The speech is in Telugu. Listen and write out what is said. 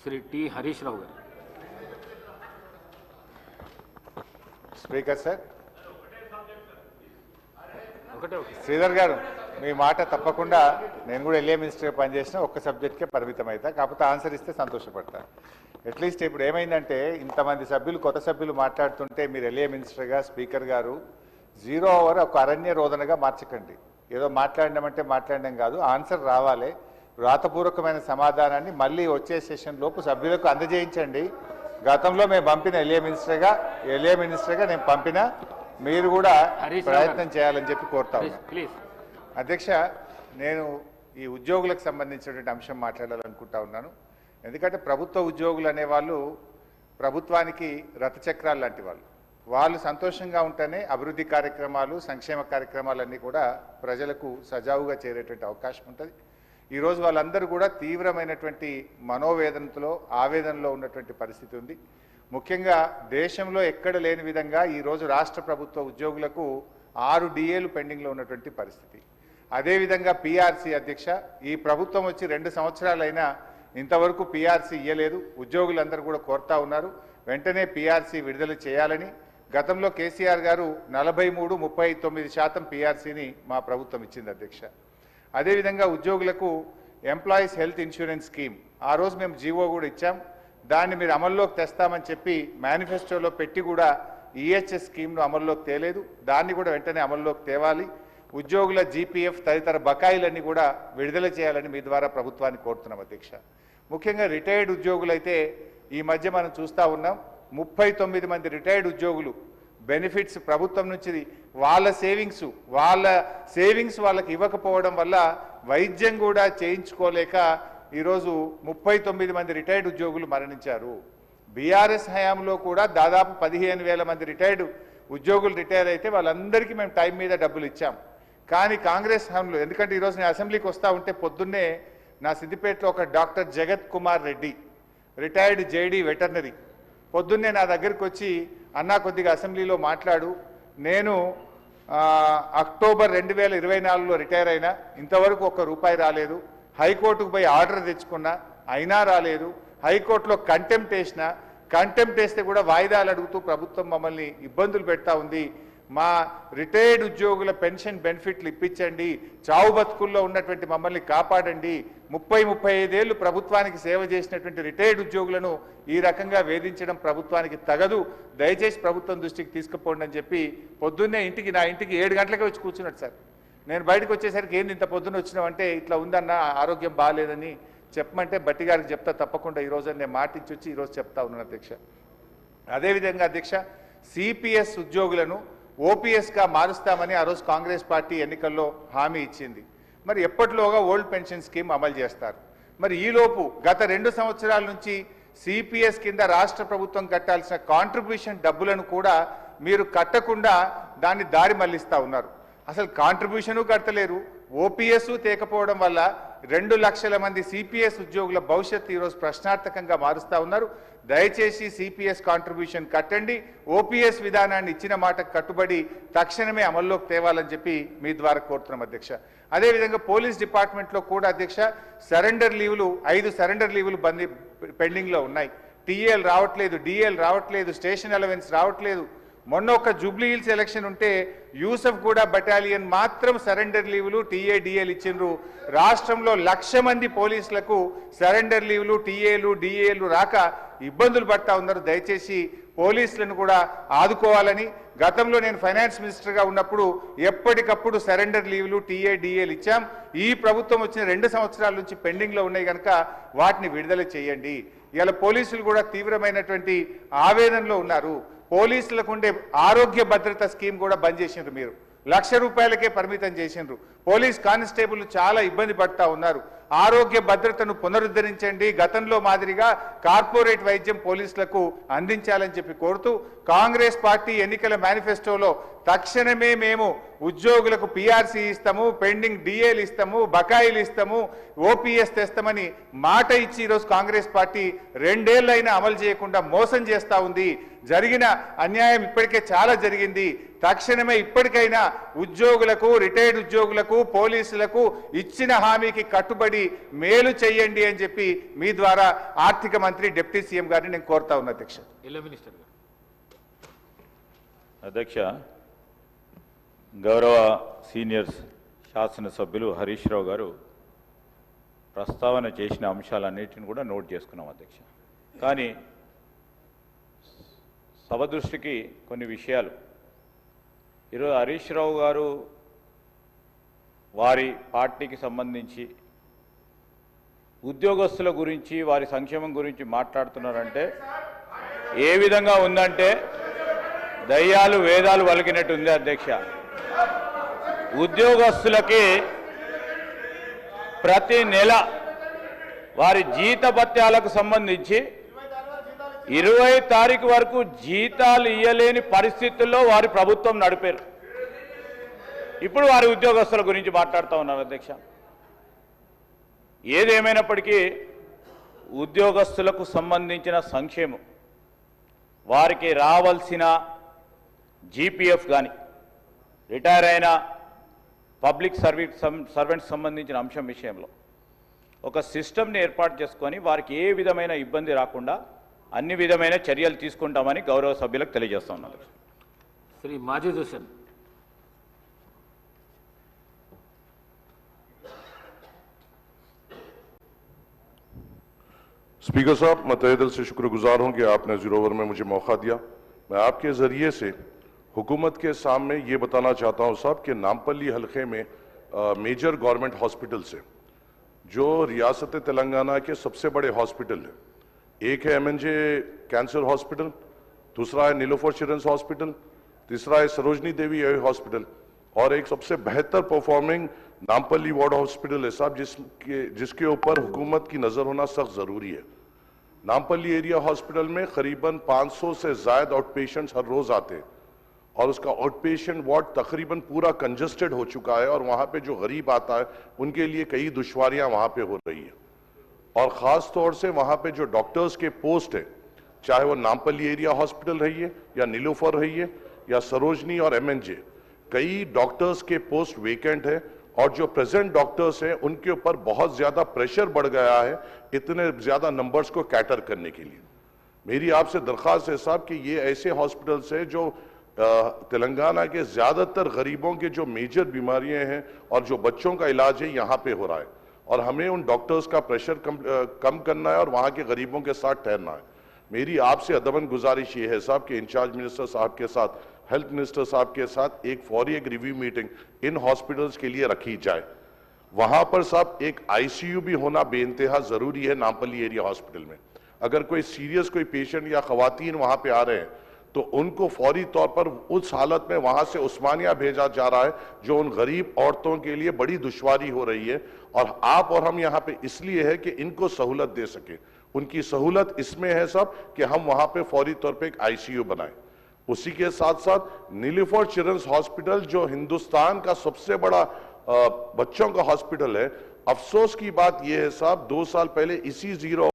శ్రీ టి హరీష్ రావు గారు. స్పీకర్ సార్, శ్రీధర్ గారు మీ మాట తప్పకుండా నేను కూడా ఎల్ఏ మినిస్టర్గా పనిచేసిన ఒక్క సబ్జెక్ట్కే పరిమితం అవుతా, కాకపోతే ఆన్సర్ ఇస్తే సంతోషపడతాను. అట్లీస్ట్ ఇప్పుడు ఏమైందంటే ఇంతమంది సభ్యులు కొత్త సభ్యులు మాట్లాడుతుంటే మీరు ఎల్ఏ మినిస్టర్గా స్పీకర్ గారు 0 ఓవర్ ఒక అరణ్య రోదనగా మార్చకండి. ఏదో మాట్లాడినామంటే మాట్లాడడం కాదు, ఆన్సర్ రావాలి. వ్రాతపూర్వకమైన సమాధానాన్ని మళ్ళీ వచ్చే సెషన్ లోపు సభ్యులకు అందజేయించండి. గతంలో మేము పంపిన ఎల్ఏ మినిస్టర్గా నేను పంపిన మీరు కూడా ప్రయత్నం చేయాలని చెప్పి కోరుతా ఉన్నాను. అధ్యక్ష, నేను ఈ ఉద్యోగులకు సంబంధించినటువంటి అంశం మాట్లాడాలనుకుంటా ఉన్నాను. ఎందుకంటే ప్రభుత్వ ఉద్యోగులు అనేవాళ్ళు ప్రభుత్వానికి రథచక్రాలు లాంటి వాళ్ళు సంతోషంగా ఉంటేనే అభివృద్ధి కార్యక్రమాలు సంక్షేమ కార్యక్రమాలన్నీ కూడా ప్రజలకు సజావుగా చేరేటువంటి అవకాశం ఉంటుంది. ఈరోజు వాళ్ళందరూ కూడా తీవ్రమైనటువంటి మనోవేదనతో ఆవేదనలో ఉన్నటువంటి పరిస్థితి ఉంది. ముఖ్యంగా దేశంలో ఎక్కడ లేని విధంగా ఈరోజు రాష్ట్ర ప్రభుత్వ ఉద్యోగులకు 6 డిఏలు పెండింగ్లో ఉన్నటువంటి పరిస్థితి. అదేవిధంగా పిఆర్సీ అధ్యక్ష, ఈ ప్రభుత్వం వచ్చి 2 సంవత్సరాలైనా ఇంతవరకు పిఆర్సీ ఇవ్వలేదు. ఉద్యోగులందరూ కూడా కోరుతా ఉన్నారు వెంటనే పిఆర్సీ విడుదల చేయాలని. గతంలో కేసీఆర్ గారు 43-39% పిఆర్సీని మా ప్రభుత్వం ఇచ్చింది అధ్యక్ష. అదేవిధంగా ఉద్యోగులకు ఎంప్లాయీస్ హెల్త్ ఇన్సూరెన్స్ స్కీమ్ ఆ రోజు మేము జీవో కూడా ఇచ్చాం. దాన్ని మీరు అమల్లోకి తెస్తామని చెప్పి మేనిఫెస్టోలో పెట్టి కూడా ఈహెచ్ఎస్ స్కీమ్ను అమల్లోకి తేలేదు. దాన్ని కూడా వెంటనే అమల్లోకి తేవాలి. ఉద్యోగుల జీపీఎఫ్ తదితర బకాయిలన్నీ కూడా విడుదల చేయాలని మీ ద్వారా ప్రభుత్వాన్ని కోరుతున్నాం అధ్యక్ష. ముఖ్యంగా రిటైర్డ్ ఉద్యోగులైతే ఈ మధ్య మనం చూస్తూ ఉన్నాం 39 మంది రిటైర్డ్ ఉద్యోగులు బెనిఫిట్స్ ప్రభుత్వం నుంచి వాళ్ళ సేవింగ్స్ వాళ్ళకి ఇవ్వకపోవడం వల్ల వైద్యం కూడా చేయించుకోలేక ఈరోజు 39 మంది రిటైర్డ్ ఉద్యోగులు మరణించారు. బీఆర్ఎస్ హయాంలో కూడా దాదాపు 15,000 మంది రిటైర్డ్ ఉద్యోగులు రిటైర్ అయితే వాళ్ళందరికీ మేము టైం మీద డబ్బులు ఇచ్చాం. కానీ కాంగ్రెస్ హయాంలో, ఎందుకంటే ఈరోజు నేను అసెంబ్లీకి వస్తూ ఉంటే పొద్దున్నే నా సిద్దిపేటలో ఒక డాక్టర్ జగత్ Kumar Reddy retired JD veterinary పొద్దున్నే నా దగ్గరికి వచ్చి అన్నా కొద్దిగా అసెంబ్లీలో మాట్లాడు, నేను అక్టోబర్ 2024లో రిటైర్ అయినా ఇంతవరకు ₹1 రాలేదు. హైకోర్టుకు పోయి ఆర్డర్ తెచ్చుకున్నా అయినా రాలేదు. హైకోర్టులో కంటెంప్ట్ వేస్తే కూడా వాయిదాలు అడుగుతూ ప్రభుత్వం మమ్మల్ని ఇబ్బందులు పెడతా ఉంది. మా రిటైర్డ్ ఉద్యోగుల పెన్షన్ బెనిఫిట్లు ఇప్పించండి, చావు బతుకుల్లో ఉన్నటువంటి మమ్మల్ని కాపాడండి. 30-35 ఏళ్ళు ప్రభుత్వానికి సేవ చేసినటువంటి రిటైర్డ్ ఉద్యోగులను ఈ రకంగా వేధించడం ప్రభుత్వానికి తగదు, దయచేసి ప్రభుత్వం దృష్టికి తీసుకుపోండి అని చెప్పి పొద్దున్నే నా ఇంటికి 7 గంటలకే వచ్చి కూర్చున్నాడు సార్. నేను బయటకు వచ్చేసరికి ఏంది ఇంత పొద్దున్న వచ్చినావంటే ఇట్లా ఉందన్న ఆరోగ్యం బాగాలేదని చెప్పమంటే బట్టి గారికి చెప్తా తప్పకుండా ఈరోజు నేను మాటించి వచ్చి ఈరోజు చెప్తా ఉన్నాను అధ్యక్ష. అదేవిధంగా అధ్యక్ష, సిపిఎస్ ఉద్యోగులను ఓపీఎస్గా మారుస్తామని ఆ రోజు కాంగ్రెస్ పార్టీ ఎన్నికల్లో హామీ ఇచ్చింది. మరి ఎప్పటిలోగా ఓల్డ్ పెన్షన్ స్కీమ్ అమలు చేస్తారు? మరి ఈలోపు గత 2 సంవత్సరాల నుంచి సిపిఎస్ కింద రాష్ట్ర ప్రభుత్వం కట్టాల్సిన కాంట్రిబ్యూషన్ డబ్బులను కూడా మీరు కట్టకుండా దాన్ని దారి మళ్లిస్తూ ఉన్నారు. అసలు కాంట్రిబ్యూషను కట్టలేరు, ఓపీఎస్ తేకపోవడం వల్ల 2 లక్షల మంది సిపిఎస్ ఉద్యోగుల భవిష్యత్తు ఈరోజు ప్రశ్నార్థకంగా మారుస్తూ ఉన్నారు. దయచేసి సిపిఎస్ కాంట్రిబ్యూషన్ కట్టండి, ఓపీఎస్ విధానాన్ని ఇచ్చిన మాటకు కట్టుబడి తక్షణమే అమల్లోకి తేవాలని చెప్పి మీ ద్వారా కోరుతున్నాం అధ్యక్ష. అదేవిధంగా పోలీస్ డిపార్ట్మెంట్లో కూడా అధ్యక్ష సరెండర్ లీవులు 5 సరెండర్ లీవులు పెండింగ్లో ఉన్నాయి. టీఏలు రావట్లేదు, డిఏలు రావట్లేదు, స్టేషన్ అలవెన్స్ రావట్లేదు. మొన్న ఒక జూబ్లీ హిల్స్ ఎలక్షన్ ఉంటే యూసఫ్ కూడా బటాలియన్ మాత్రం సరెండర్ లీవులు టీఏ డిఏలు ఇచ్చిండ్రు. రాష్ట్రంలో 1,00,000 మంది పోలీసులకు సరెండర్ లీవులు టీఏలు డిఏలు రాక ఇబ్బందులు పడతా ఉన్నారు. దయచేసి పోలీసులను కూడా ఆదుకోవాలని, గతంలో నేను ఫైనాన్స్ మినిస్టర్గా ఉన్నప్పుడు ఎప్పటికప్పుడు సరెండర్ లీవులు టీఏ డిఏలు ఇచ్చాం. ఈ ప్రభుత్వం వచ్చిన 2 సంవత్సరాల నుంచి పెండింగ్లో ఉన్నాయి కనుక వాటిని విడుదల చేయండి. ఇలా పోలీసులు కూడా తీవ్రమైనటువంటి ఆవేదనలో ఉన్నారు. పోలీసులకు ఉండే ఆరోగ్య భద్రత స్కీమ్ కూడా బంద్ చేసిండ్రు. మీరు ₹1,00,000కే పరిమితం చేసిండ్రు. పోలీస్ కానిస్టేబుల్ చాలా ఇబ్బంది పడతా ఉన్నారు. ఆరోగ్య భద్రతను పునరుద్ధరించండి, గతంలో మాదిరిగా కార్పొరేట్ వైద్యం పోలీసులకు అందించాలని చెప్పి కోరుతూ కాంగ్రెస్ పార్టీ ఎన్నికల మేనిఫెస్టోలో తక్షణమే మేము ఉద్యోగులకు పిఆర్సీ ఇస్తాము, పెండింగ్ డిఏలు ఇస్తాము, బకాయిలు ఇస్తాము, ఓపీఎస్ తెస్తామని మాట ఇచ్చి ఈరోజు కాంగ్రెస్ పార్టీ 2 ఏళ్లైనా అమలు చేయకుండా మోసం చేస్తూ ఉంది. జరిగిన అన్యాయం ఇప్పటికే చాలా జరిగింది. తక్షణమే ఇప్పటికైనా ఉద్యోగులకు, రిటైర్డ్ ఉద్యోగులకు, పోలీసులకు ఇచ్చిన హామీకి కట్టుబడి మేలు చేయండి అని చెప్పి మీ ద్వారా ఆర్థిక మంత్రి, డిప్యూటీ సీఎం గారిని నేను కోరుతా ఉన్నా అధ్యక్ష. అధ్యక్ష, గౌరవ సీనియర్ శాసనసభ్యులు హరీష్ రావు గారు ప్రస్తావన చేసిన అంశాలన్నిటిని కూడా నోట్ చేసుకున్నాం అధ్యక్ష. కానీ సభ దృష్టికి కొన్ని విషయాలు ఈరోజు హరీష్ రావు గారు వారి పార్టీకి సంబంధించి ఉద్యోగస్తుల గురించి, వారి సంక్షేమం గురించి మాట్లాడుతున్నారంటే ఏ విధంగా ఉందంటే దయ్యాలు వేదాలు వలికినట్టు ఉంది అధ్యక్ష. ఉద్యోగస్తులకి ప్రతి నెల వారి జీతభత్యాలకు సంబంధించి 20 తారీఖు వరకు జీతాలు ఇయ్యలేని పరిస్థితుల్లో వారి ప్రభుత్వం నడిపారు. ఇప్పుడు వారి ఉద్యోగస్తుల గురించి మాట్లాడుతూ ఉన్నారు అధ్యక్ష. ఏదేమైనప్పటికీ ఉద్యోగస్తులకు సంబంధించిన సంక్షేమం, వారికి రావాల్సిన జీపీఎఫ్ కానీ, రిటైర్ అయిన పబ్లిక్ సర్వెంట్స్ సంబంధించిన అంశం విషయంలో ఒక సిస్టమ్ని ఏర్పాటు చేసుకొని వారికి ఏ విధమైన ఇబ్బంది రాకుండా అన్ని విధమైన చర్యలు తీసుకుంటామని గౌరవ సభ్యులకు తెలియజేస్తా ఉన్నారు. శ్రీ మాజిద్ హుస్సేన్. स्पीकर साहब, मैं तहे दिल से शुक्रगुजार हूं कि आपने जीरो ओवर में मुझे मौका दिया। मैं आपके जरिए से हुकूमत के सामने ये बताना चाहता हूं साहब कि नामपल्ली हलके में मेजर गवर्नमेंट हॉस्पिटल्स है जो रियासत तेलंगाना के सबसे बड़े हॉस्पिटल है। एक है एमएनजे कैंसर हॉस्पिटल, दूसरा है नीलोफर चिल्ड्रंस हॉस्पिटल, तीसरा है सरोजनी देवी आई हॉस्पिटल और एक सबसे बेहतर परफॉर्मिंग नामपल्ली वार्ड हॉस्पिटल है साहब, जिसके ऊपर हुकूमत की नजर होना सख्त जरूरी है। नामपल्ली एरिया हॉस्पिटल में करीबन 500 से ज्यादा आउट पेशेंट्स हर रोज आते हैं और उसका आउट पेशेंट वार्ड तकरीबन पूरा कंजस्टेड हो चुका है और वहां पे जो गरीब आता है उनके लिए कई दुश्वारियां वहां पे हो रही है। और खास तौर से वहां पे जो डॉक्टर्स के पोस्ट है, चाहे वो नामपल्ली एरिया हॉस्पिटल रही है या नीलोफर रही है या सरोजनी और एमएनजे, कई डॉक्टर्स के पोस्ट वेकेंट है और जो प्रेजेंट डॉक्टर्स हैं उनके ऊपर बहुत ज्यादा प्रेशर बढ़ गया है इतने ज्यादा नंबर्स को कैटर करने के लिए। मेरी आपसे दरख्वास्त है साहब कि ये ऐसे हॉस्पिटल्स है जो तेलंगाना के ज्यादातर गरीबों के जो मेजर बीमारियां हैं और जो बच्चों का इलाज है यहाँ पे हो रहा है और हमें उन डॉक्टर्स का प्रेशर कम करना है और वहां के गरीबों के साथ ठहरना है। मेरी आपसे अदबन गुजारिश ये है साहब कि इंचार्ज मिनिस्टर साहब के साथ, हेल्थ मिनिस्टर साहब के साथ एक रिव्यू मीटिंग इन हॉस्पिटल्स के लिए रखी जाए। वहां पर साहब एक आईसीयू भी होना बेइंतहा जरूरी है नामपल्ली एरिया हॉस्पिटल में। अगर कोई सीरियस कोई पेशेंट या खवातीन वहां पे आ रहे हैं तो उनको फौरी तौर पर उस हालत में वहां से उस्मानिया भेजा जा रहा है जो उन गरीब औरतों के लिए बड़ी दुश्वारी हो रही है। और आप और हम यहाँ पे इसलिए है कि इनको सहूलत दे सके। उनकी सहूलत इसमें है साहब कि हम वहां पे फौरी तौर पे एक आईसीयू बनाएं। उसी के साथ साथ नीलोफर चिल्ड्रंस हॉस्पिटल जो हिंदुस्तान का सबसे बड़ा बच्चों का हॉस्पिटल है, अफसोस की बात यह है साहब 2 साल पहले इसी जीरो